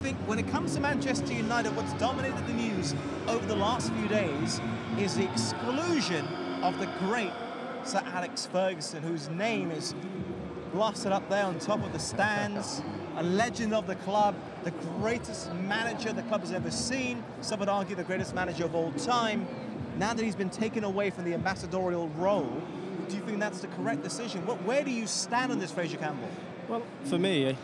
think when it comes to Manchester United, what's dominated the news over the last few days is the exclusion of the great Sir Alex Ferguson, whose name is blasted up there on top of the stands, a legend of the club, the greatest manager the club has ever seen, some would argue the greatest manager of all time. Now that he's been taken away from the ambassadorial role, do you think that's the correct decision? Where do you stand on this, Fraser Campbell? Well, for me,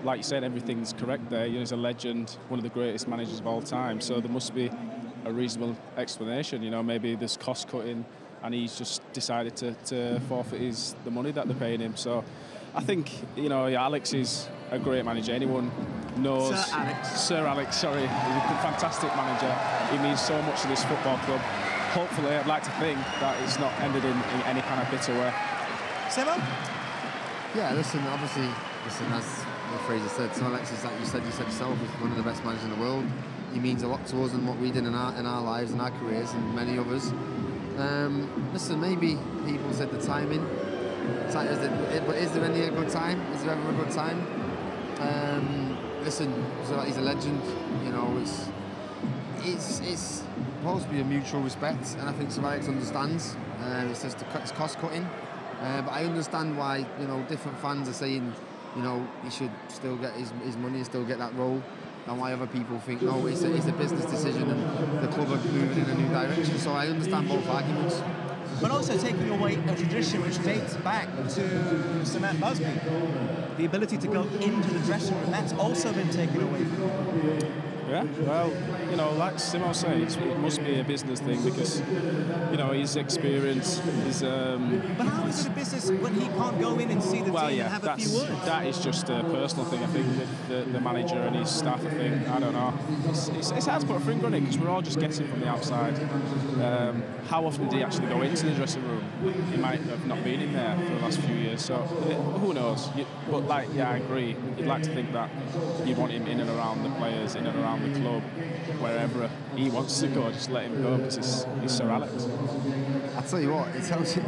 like you said, everything's correct there. He's a legend, one of the greatest managers of all time, so there must be a reasonable explanation. You know, maybe there's cost cutting and he's just decided to forfeit the money that they're paying him. So I think, you know, Alex is a great manager. Anyone knows Sir Alex, sorry, he's a fantastic manager. He means so much to this football club. Hopefully, I'd like to think that it's not ended in any kind of bitter way. Simo? Yeah, obviously, as Fraser said, Sir Alex is, like you said yourself, is one of the best managers in the world. He means a lot to us and what we did in our lives and our careers, and many others. Maybe people said the timing. But is there any good time? Is there ever a good time? So he's a legend. You know, it's supposed to be a mutual respect, and I think Sir Alex understands. It's just it's cost cutting. But I understand why, you know, different fans are saying, you know, he should still get his money and still get that role, and why other people think, no, it's a business decision and the club are moving in a new direction. So I understand both arguments. But also taking away a tradition which dates back to Sir Matt Busby. The ability to go into the dressing room, that's also been taken away from him. Yeah, well, you know, like Simo says, it must be a business thing because, you know, his experience is... But how is it a business when he can't go in and see the team and have a few words? That is just a personal thing, I think, with the manager and his staff, I think. I don't know. It's hard to put a finger on it because we're all just guessing from the outside. How often did he actually go into the dressing room? He might have not been in there for the last few years, so who knows? But, I agree. You'd like to think that you'd want him in and around the players, in and around the club, wherever he wants to go, just let him go because he's Sir Alex. I'll tell you what, it tells you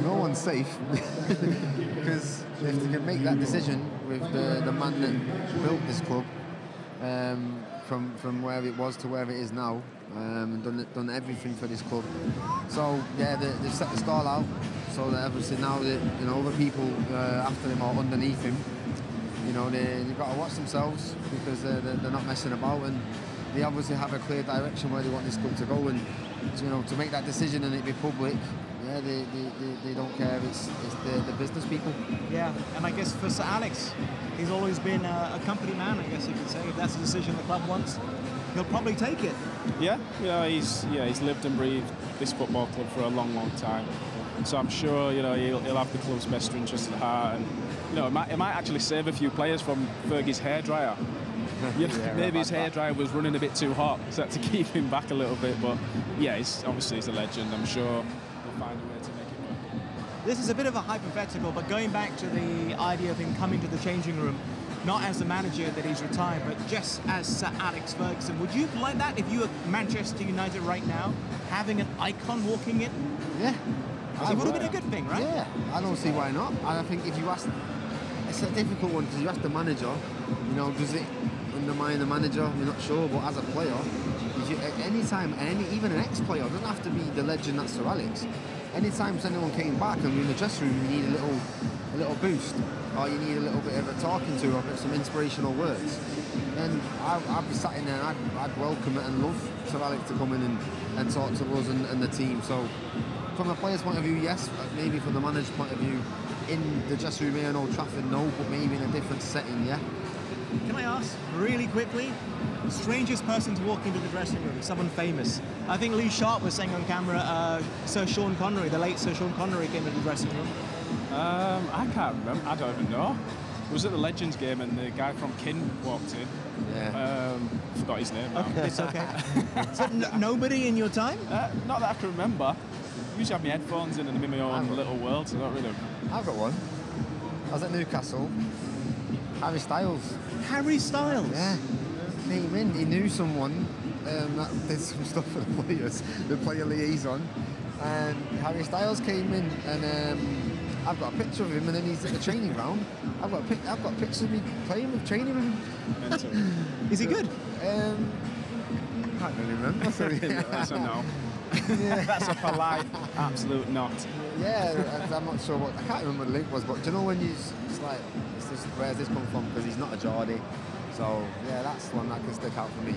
no one's safe because if they can make that decision with the man that built this club from where it was to where it is now, and done everything for this club. So yeah, they've set the stall out so that obviously now that, you know, other people after him or underneath him, you know, they've got to watch themselves because they're not messing about, and they obviously have a clear direction where they want this club to go, and you know, to make that decision and it be public, yeah, they don't care. It's the business people. Yeah, and I guess for Sir Alex, he's always been a company man, I guess you could say. If that's the decision the club wants, he'll probably take it. Yeah, he's lived and breathed this football club for a long, long time. So I'm sure, you know, he'll have the club's best interest at heart, and you know, it might actually save a few players from Fergie's hairdryer. You know, maybe his hairdryer was running a bit too hot, so that to keep him back a little bit. But yeah, he's a legend. I'm sure he'll find a way to make it work. This is a bit of a hypothetical, but going back to the idea of him coming to the changing room, not as the manager that he's retired, but just as Sir Alex Ferguson, would you like that if you were Manchester United right now, having an icon walking in? Yeah. It would have been a good thing, right? Yeah, I don't see why not. And I think if you ask, it's a difficult one because you ask the manager, you know, does it undermine the manager? We're not sure, but as a player, even an ex-player, doesn't have to be the legend that's Sir Alex. Anytime anyone came back and we're in the dressing room, you need a little boost, or you need a little bit of a talking to, or some inspirational words. Then I'd be sat in there and I'd welcome it and love Sir Alex to come in and talk to us and the team. So from a player's point of view, yes. Maybe from the manager's point of view, in the dressing room here in Old Trafford, no, but maybe in a different setting, yeah. Can I ask, really quickly, strangest person to walk into the dressing room, someone famous? I think Lee Sharp was saying on camera, Sir Sean Connery, the late Sir Sean Connery came into the dressing room. I can't remember, I don't even know. It was at the Legends game and the guy from Kin walked in. Yeah. Forgot his name now. Okay, it's okay. So nobody in your time? Not that I can remember. I usually have my headphones in and I'm in my own little world, so I don't really... I've got one. I was at Newcastle. Harry Styles. Harry Styles? Yeah. Came in. He knew someone that did some stuff for the players, the player liaison. And Harry Styles came in and I've got a picture of him, and then he's at the training ground. I've got pictures of me playing with, training with him. Is he good? Can't really remember. Sorry. That's a no. Yeah. That's a polite, absolute not. Yeah, I'm not sure what. I can't remember what the link was, but do you know when it's like, where's this come from? Because he's not a Geordie. So yeah, that's one that can stick out for me.